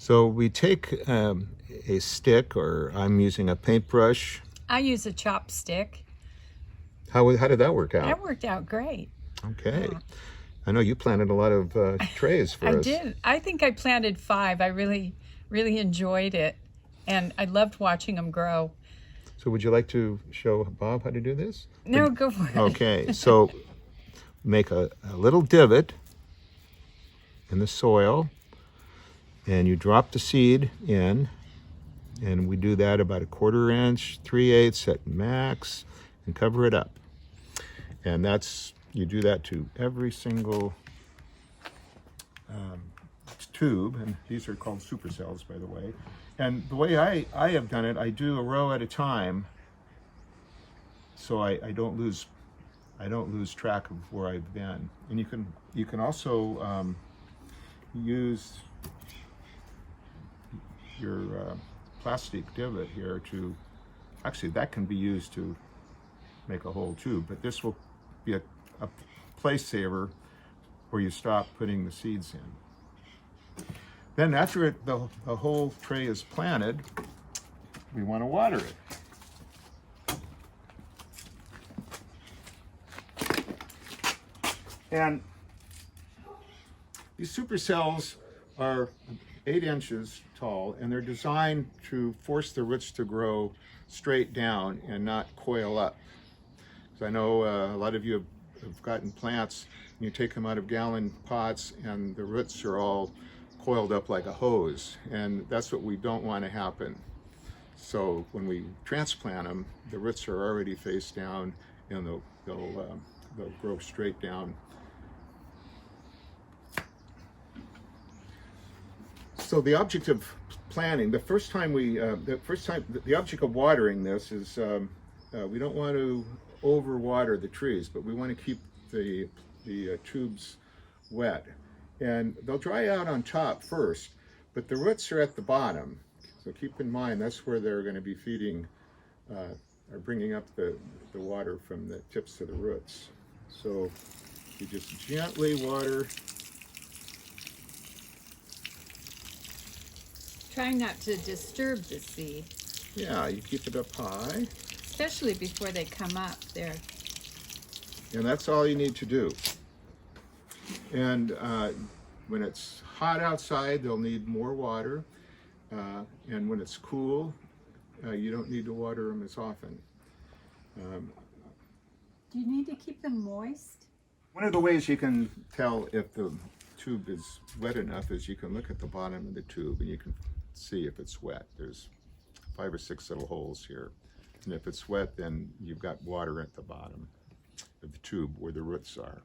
So we take a stick, or I'm using a paintbrush. I use a chopstick. How did that work out? That worked out great. Okay. Yeah. I know you planted a lot of trays for I us. did. I think I planted 5. I really enjoyed it, and I loved watching them grow. So would you like to show Bob how to do this? No, go for it. Okay, so make a little divot in the soil, and you drop the seed in, and we do that about 1/4 inch, 3/8 at max, and cover it up. And you do that to every single tube, and these are called supercells, by the way. And the way I have done it, I do a row at a time, so I don't lose track of where I've been. And you can also use your plastic divot here to, actually that can be used to make a whole tube, but this will be a place saver where you stop putting the seeds in. Then after the whole tray is planted, we want to water it. And these supercells are 8 inches tall, and they're designed to force the roots to grow straight down and not coil up. So I know a lot of you have gotten plants, and you take them out of gallon pots, and the roots are all coiled up like a hose, and that's what we don't want to happen. So when we transplant them, the roots are already face down, and they'll grow straight down. So the object of planting, the object of watering this is we don't want to overwater the trees, but we want to keep the tubes wet. And they'll dry out on top first, but the roots are at the bottom. So keep in mind, that's where they're going to be feeding or bringing up the water from the tips of the roots. So you just gently water. Try not to disturb the seed. Yeah, you keep it up high. Especially before they come up there. And that's all you need to do. And when it's hot outside, they'll need more water. And when it's cool, you don't need to water them as often. Do you need to keep them moist? One of the ways you can tell if the tube is wet enough is you can look at the bottom of the tube and you can see if it's wet. There's 5 or 6 little holes here. And if it's wet, then you've got water at the bottom of the tube where the roots are.